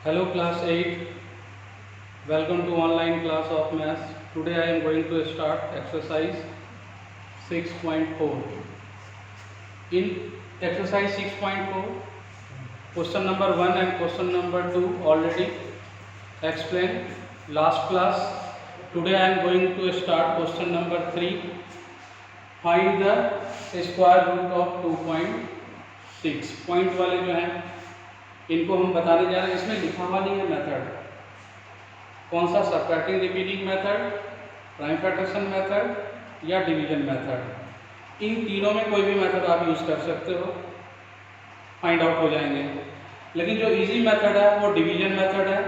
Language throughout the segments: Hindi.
Hello class 8, welcome to online class of maths. Today I am going to start exercise 6.4. In exercise 6.4, question number 1 and question number 2 already explained last class. Today I am going to start question number 3. Find the square root of 2.6. Point वाले जो हैं इनको हम बताने जा रहे हैं. इसमें लिखा हुआ नहीं है मेथड कौन सा, subtracting repeating method, prime factorisation method या डिवीजन मेथड. इन तीनों में कोई भी मेथड आप यूज़ कर सकते हो, फाइंड आउट हो जाएंगे. लेकिन जो इजी मेथड है वो डिवीजन मेथड है,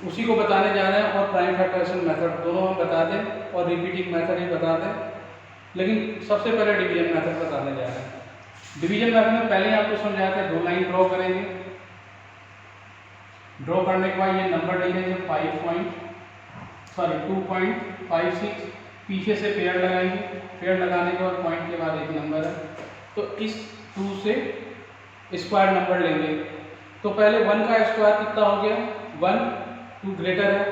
उसी को बताने जा रहे हैं. और प्राइम फैक्टरेशन मेथड दोनों हम बता दें और रिपीटिंग मेथड ही बता दें, लेकिन सबसे पहले डिवीजन मेथड बताने जा रहे हैं. डिवीजन मेथड में पहले आपको समझाया था, दो लाइन ड्रॉ करेंगे. ड्रॉ करने के बाद ये नंबर लिखेंगे 2.56. पीछे से पेयर लगाएंगे, पेयर लगाने के बाद पॉइंट के बाद एक नंबर है, तो इस 2 से स्क्वायर नंबर लेंगे. तो पहले 1 का स्क्वायर कितना हो गया, 1, 2 ग्रेटर है.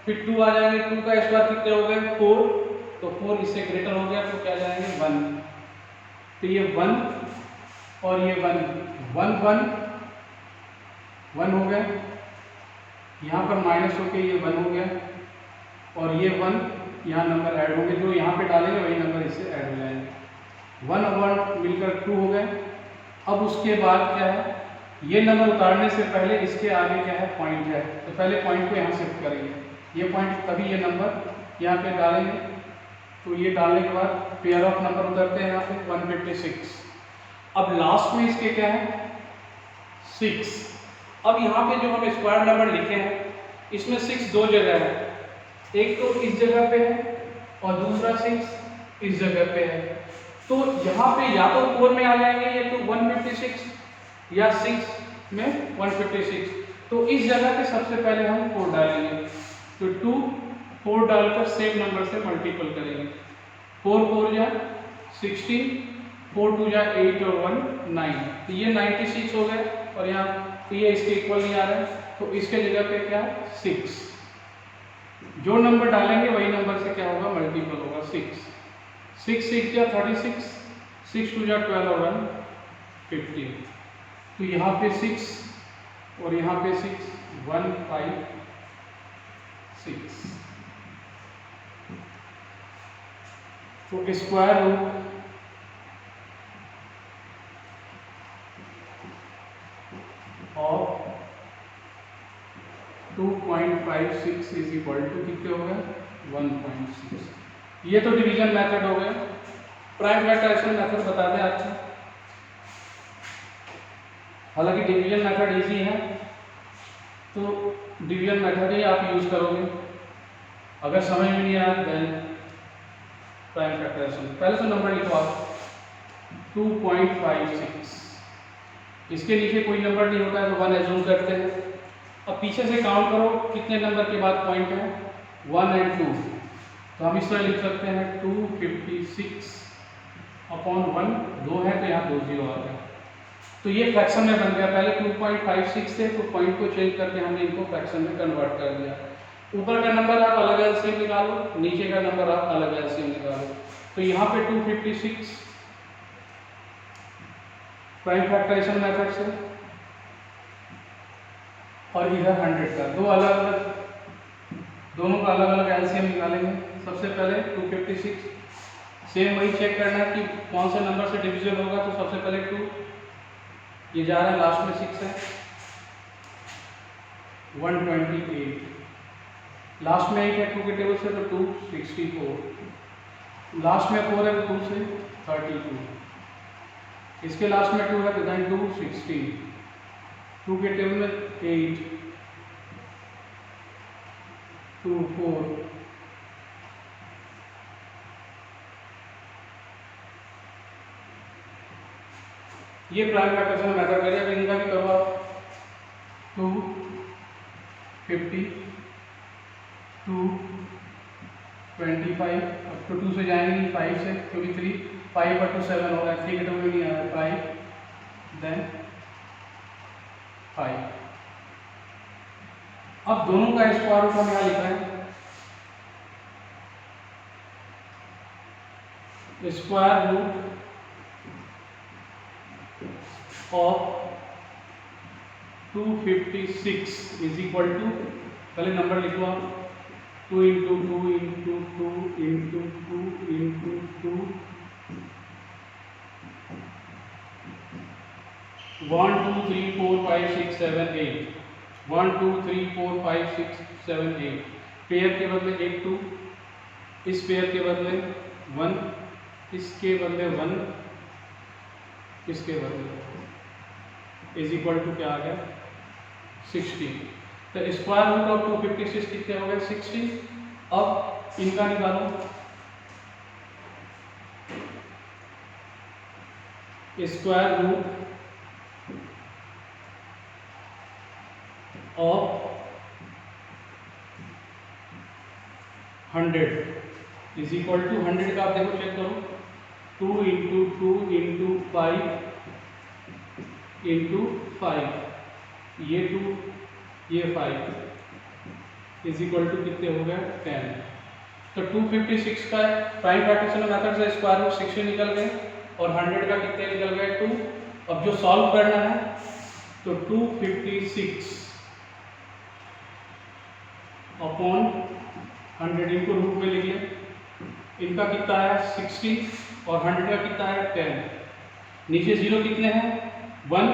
फिर 2 आ जाएंगे, 2 का स्क्वायर कितने हो गए, 4, तो 4 इससे ग्रेटर हो गया, तो क्या जाएंगे 1. तो ये 1 और ये 1 हो गया. यहाँ पर माइनस होके ये 1 हो गया, और ये 1 यहाँ नंबर ऐड होंगे, जो यहाँ पे डालेंगे वही नंबर इससे ऐड हो जाएंगे. 1 और 1 मिलकर 2 हो गए. अब उसके बाद क्या है, ये नंबर उतारने से पहले इसके आगे क्या है, पॉइंट है. तो पहले पॉइंट को यहाँ शिफ्ट करेंगे, ये पॉइंट, तभी ये नंबर यहाँ पे डालेंगे. तो ये डालने के बाद पेयर ऑफ नंबर उतरते हैं यहाँ पे 156. अब लास्ट में इसके क्या है, 6. अब यहाँ पे जो हम स्क्वायर नंबर लिखे हैं इसमें 6 दो जगह है, एक तो इस जगह पे है और दूसरा 6 इस जगह पे है. तो यहाँ पे या तो 4 में आ जाएंगे ये तो 156, या 6 में 156. तो इस जगह पे सबसे पहले हम 4 डालेंगे. तो 2, 4 डालकर सेम नंबर से मल्टीपल करेंगे. 4 4 जा 16, 4 2 जा 8 और 1 9. तो ये 96 हो गए, और यहाँ तो ये इसके इक्वल नहीं आ रहा है, तो इसके जगह पे क्या 6. जो नंबर डालेंगे वही नंबर से क्या होगा, मल्टीपल होगा. 6 6 जा 36, 6 2 जा 12 और 1 15. तो यहाँ पे 6 और यहाँ पे 6, 1 5 6. तो square root of 2.56 is equal to कितने हो गए, 1.6. ये तो डिवीजन मेथड हो गया. प्राइम फैक्टराइजेशन मेथड बता दें आपको. हालांकि डिवीजन मेथड इजी है, तो डिवीजन मेथड ही आप यूज करोगे. अगर समझ में नहीं आया देन प्राइम फैक्टराइजेशन. पहले तो नंबर लिखो आप 2.56. इसके नीचे कोई नंबर नहीं होता है तो 1 एज्यूम करते हैं. अब पीछे से काउंट करो कितने नंबर के बाद पॉइंट है, 1 और 2. तो हम इस तरह लिख सकते हैं 256 अपॉन 1, 2 है तो यहाँ 2 0 आ गया. तो ये फ्रैक्शन में बन गया. पहले 2.56 थे तो पॉइंट को चेंज करके हमने इनको फ्रैक्शन में कन्वर्ट कर दिया. ऊपर का नंबर आप अलग एलसीएम निकालो, नीचे का नंबर आप अलग एलसीएम निकालो. तो यहाँ पे 256 प्राइम फैक्टराइजेशन मेथड से, और इधर 100 का, दो अलग अलग, दोनों का अलग अलग एलसीएम निकालेंगे. सबसे पहले 256, सेम वही चेक करना है कि कौन से नंबर से डिविजन होगा. तो सबसे पहले 2, ये जा रहा है लास्ट में 6 है, 128. लास्ट में 8 है 2 के टेबल से, तो 264. लास्ट में 4 है तो 2 से 32. इसके लास्ट में 2 है तो देन 216. 2 के टेबल में 8, 2 4. ये प्राइम फैक्टराइजेशन मेथड करिए. अब इनका भी करो आप. 250, 225. अब तो 2 से जाएंगे नहीं, 5 से, क्योंकि 3 5 पर 2 7 हो रहा है. 3 के टेबल में नहीं आ रहा है, 5 देन 5. अब दोनों का स्क्वायर रूट हम यहाँ लिखा है, square root of 256 is equal to, पहले नंबर लिखो आप, 2 into 2 into 2 into 2 into 2 1 2 3 4 5 6 7 8 1 2 3 4 5 6 7 8 pair के बदले 1 2, इस पेयर के बदले 1, इसके बदले 1, इसके बदले इज इक्वल टू क्या आ गया 60। तो स्क्वायर रूट ऑफ 256 कितने हो गए 60। अब इनका निकालो, square root of 100 is equal to 100 का आप देखो चेक करो, 2 इंटू 2 इंटू 5 इंटू 5, ये 2 ये 5 इज इक्वल टू कितने हो गए 10। तो 256 का प्राइम फ्रैक्शन मेथड से स्क्वायर रूट 60 निकल गए और 100 का कितने निकल गए 2। अब जो सॉल्व करना है तो 256 अपॉन 100 इनको रूट में लिख ले, इनका कितना है 60 और 100 का कितना है 10, नीचे जीरो कितने हैं 1,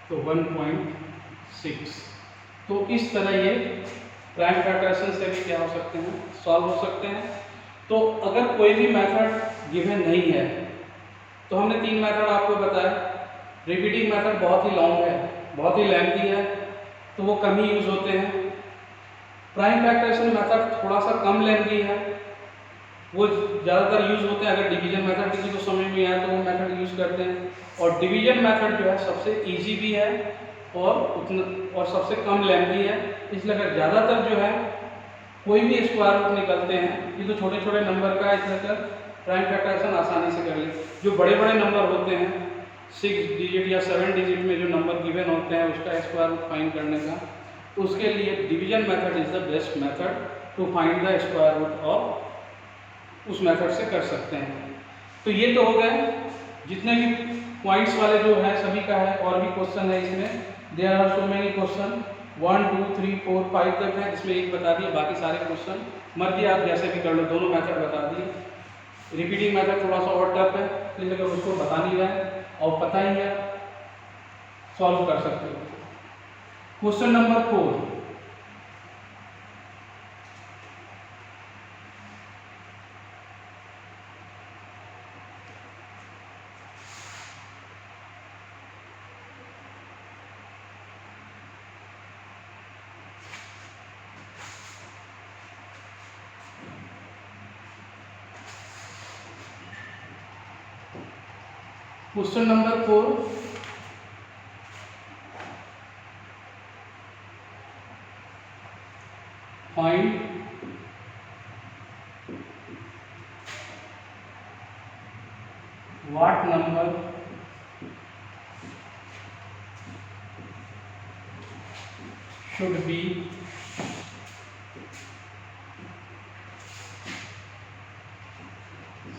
तो 1.6। तो इस तरह ये प्राइम फैक्टराइजेशन से भी क्या हो सकते हैं सॉल्व हो सकते हैं। तो अगर कोई भी मेथड गिवन नहीं है तो हमने 3 मेथड आपको बताया। रिपीटिंग मेथड बहुत ही लॉन्ग है, बहुत ही लेंथी है, तो वो कम ही यूज होते हैं। प्राइम फैक्टराइजेशन मेथड थोड़ा सा कम लेंथी है, वो ज़्यादातर यूज होते हैं। अगर डिवीजन मेथड किसी को समझ में आए तो वो मेथड यूज करते हैं। और डिवीजन मेथड जो है सबसे इजी भी है और सबसे कम लेंथी है, इसलिए अगर ज़्यादातर जो है कोई भी स्क्वायर रूट निकलते हैं, ये तो छोटे छोटे नंबर का है, इसलिए प्राइम फैक्टराइजेशन आसानी से कर ले। जो बड़े बड़े नंबर होते हैं 6 डिजिट या 7 डिजिट में जो नंबर गिवन होते हैं उसका स्क्वायर रूट फाइंड करने का, तो उसके लिए division method is the best method to find the square root, और उस मेथड से कर सकते हैं। तो ये तो हो गए जितने भी पॉइंट्स वाले जो है सभी का है, और भी क्वेश्चन है इसमें, there are so many question 1 2 3 4 5 तक है, जिसमें एक बता दिए, बाकी सारे क्वेश्चन मर्जी आप जैसे भी कर लो, दोनों मेथड बता दिए। रिपीटिंग मेथड थोड़ा सा और टफ है, इसलिए अगर उसको बता नहीं रहा है और पता ही है सॉल्व कर सकते हो। Question number 4, question number 4, find what number should be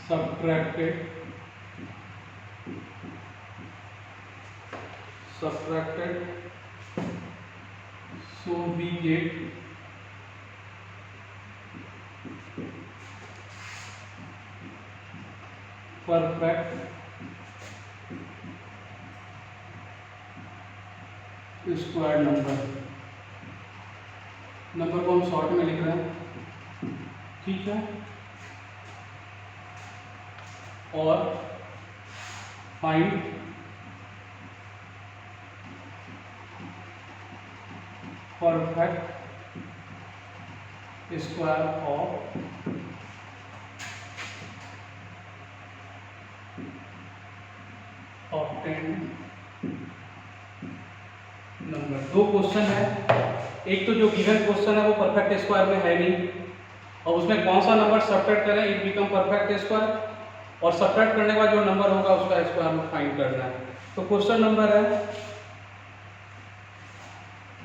subtracted so we get perfect square number को हम शॉर्ट में लिख रहे हैं, ठीक है। और find perfect square of obtained number. 2 question है, एक तो जो गिवन क्वेश्चन है वो परफेक्ट स्क्वायर में है नहीं, और उसमें कौन सा नंबर सब्ट्रैक्ट करें इट बिकम परफेक्ट स्क्वायर, और सब्ट्रैक्ट करने के बाद जो नंबर होगा उसका स्क्वायर रूट फाइंड करना है। तो क्वेश्चन नंबर है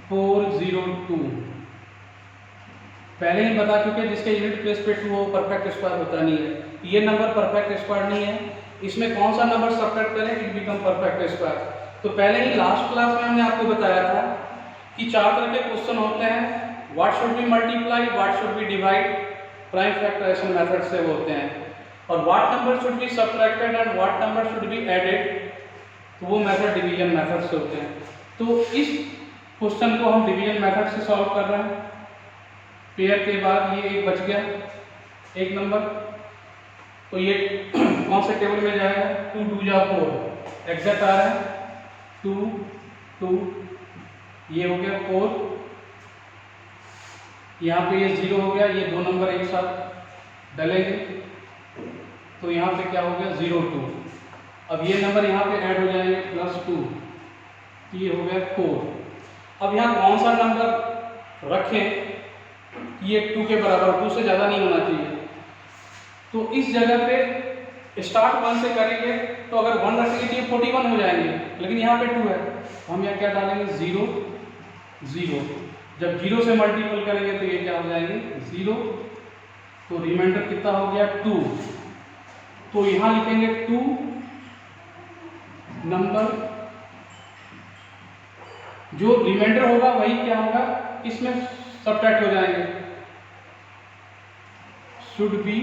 40 402 पहले ही बता चुके, जिसके यूनिट प्लेस पे 2 वो परफेक्ट स्क्वायर होता नहीं है। ये नंबर परफेक्ट स्क्वायर नहीं है, इसमें कौन सा नंबर सब्ट्रैक्ट करें इट बिकम परफेक्ट स्क्वायर। तो पहले ही लास्ट क्लास में हमने आपको बताया था कि 4 तरह के क्वेश्चन होते हैं, what should be multiply, what should be divide, prime factorisation method से वो होते हैं, और what number should be subtracted and what number should be added, तो वो मेथड डिवीजन मेथड से होते हैं। तो इस क्वेश्चन को हम डिवीजन मेथड से सॉल्व कर रहे हैं। पेयर के बाद ये एक बच गया, एक नंबर, तो ये कौन से टेबल में जाएगा, 2 2 जा 4 एग्जैक्ट आ रहा है, 2 2 ये हो गया 4, यहाँ पे ये 0 हो गया, ये 2 नंबर एक साथ डलेंगे तो यहाँ पे क्या हो गया 0 2। अब ये नंबर यहाँ पे ऐड हो जाएंगे +2, ये हो गया 4। अब यहाँ कौन सा नंबर रखें ये 2 के बराबर, 2 से ज़्यादा नहीं होना चाहिए। तो इस जगह पे स्टार्ट 1 से करेंगे, तो अगर 1 रखेंगे तो ये 41 हो जाएंगे, लेकिन यहाँ पे 2 है तो हम यहाँ क्या डालेंगे 0 0। जब 0 से मल्टीपल करेंगे तो ये क्या हो जाएंगे 0, तो रिमाइंडर कितना हो गया 2। तो यहाँ लिखेंगे 2 नंबर, जो रिमाइंडर होगा वही क्या होगा इसमें सब्ट्रैक्ट हो जाएंगे, should be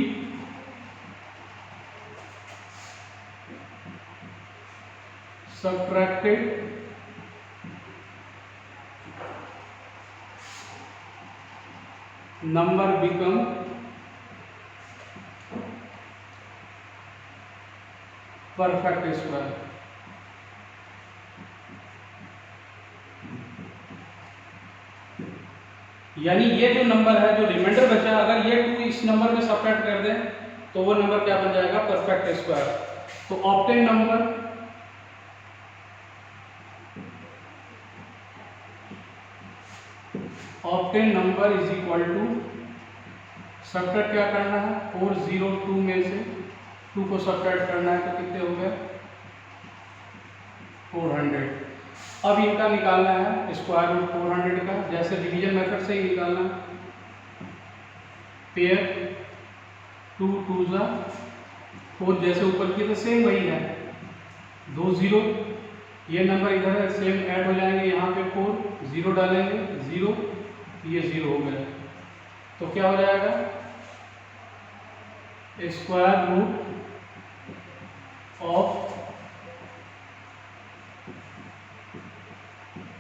subtracted number become perfect square. यानी ये जो नंबर है, जो रिमाइंडर बचा, अगर ये 2 इस नंबर में सब्ट्रैक्ट कर दें तो वो नंबर क्या बन जाएगा परफेक्ट स्क्वायर। तो obtain number is equal to, subtract क्या करना है 402 में से 2 को सब्ट्रैक्ट करना है तो कितने हो गए 400। अब इनका निकालना है स्क्वायर रूट 400 का, जैसे डिवीजन मेथड से ही निकालना है। पेयर 2 2 जा 4, जैसे ऊपर की तो सेम वही है, 2 0, ये नंबर इधर है सेम ऐड हो जाएंगे, यहाँ पे 4 0 डालेंगे 0, ये 0 हो गया, तो क्या हो जाएगा square root of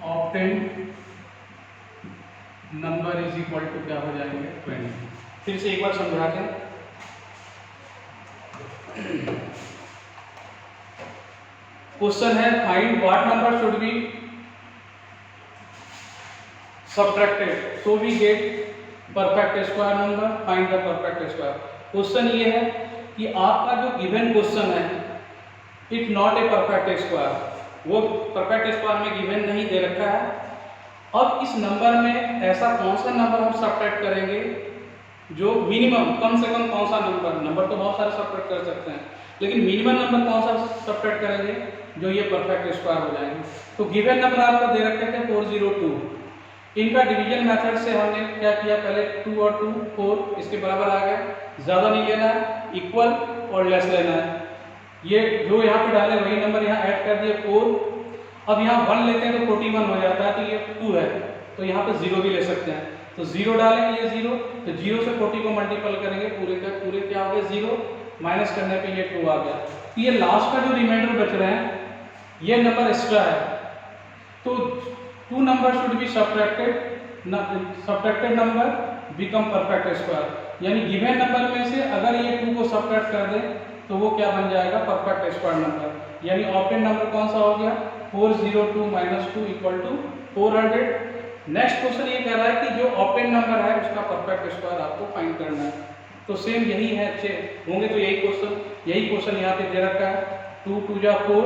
obtain number is equal to क्या हो जाएंगे 20। फिर से एक बार समझाते हैं। क्वेश्चन है find what number should be subtracted so we get perfect square number, find the perfect square. Question ये है कि आपका जो गिवन क्वेश्चन है it not a perfect square, वो परफेक्ट स्क्वायर में गिवन नहीं दे रखा है। अब इस नंबर में ऐसा कौन सा नंबर हम सब्ट्रैक्ट करेंगे जो मिनिमम, कम से कम कौन सा नंबर तो बहुत सारे सब्ट्रैक्ट कर सकते हैं, लेकिन मिनिमम नंबर कौन सा सब्ट्रैक्ट करेंगे जो ये परफेक्ट स्क्वायर हो जाएंगे। तो गिवन नंबर आपको दे रखे थे 402, इनका डिवीजन मेथड से हमने क्या किया, पहले 2 और 2 4 इसके बराबर आ गया, ज़्यादा नहीं लेना है, इक्वल और लेस लेना है। ये जो यहाँ पे डाले वही नंबर यहाँ ऐड कर दिए 4। अब यहाँ 1 लेते हैं तो 41 हो जाता है, तो ये 2 है तो यहाँ पे 0 भी ले सकते हैं, तो 0 डालेंगे ये 0, तो 0 से 40 को मल्टीपल करेंगे पूरे का पूरे क्या हो गया 0, माइनस करने पे ये 2 आ गया। तो ये लास्ट का जो रिमाइंडर बच रहे हैं ये नंबर एक्स्ट्रा है, तो 2 number should be subtracted number become perfect square. यानी गिवन नंबर में से अगर ये 2 को सब्ट्रैक्ट कर दें तो वो क्या बन जाएगा परफेक्ट स्क्वायर नंबर। यानी ऑब्टेन नंबर कौन सा हो गया 402 - 2 = 400। नेक्स्ट क्वेश्चन ये कह रहा है कि जो ऑब्टेन नंबर है उसका परफेक्ट स्क्वायर आपको फाइंड करना है। तो सेम यही है, अच्छे होंगे तो यही क्वेश्चन यहाँ पे दे रखा है 2 2 जा 4,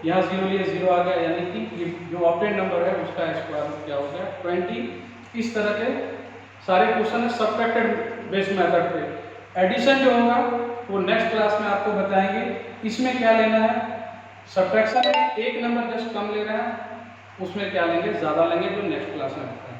यहाँ 0 लिए 0 आ गया, यानी कि जो ऑब्टेन नंबर है उसका स्क्वायर क्या हो गया 20। इस तरह के सारे क्वेश्चन है सब्ट्रैक्टेड बेस्ड मेथड पे। एडिशन जो होगा वो नेक्स्ट क्लास में आपको बताएंगे। इसमें क्या लेना है, सब्ट्रैक्शन में एक नंबर जस्ट कम ले रहा है, उसमें क्या लेंगे ज़्यादा लेंगे, जो नेक्स्ट क्लास में बताएंगे।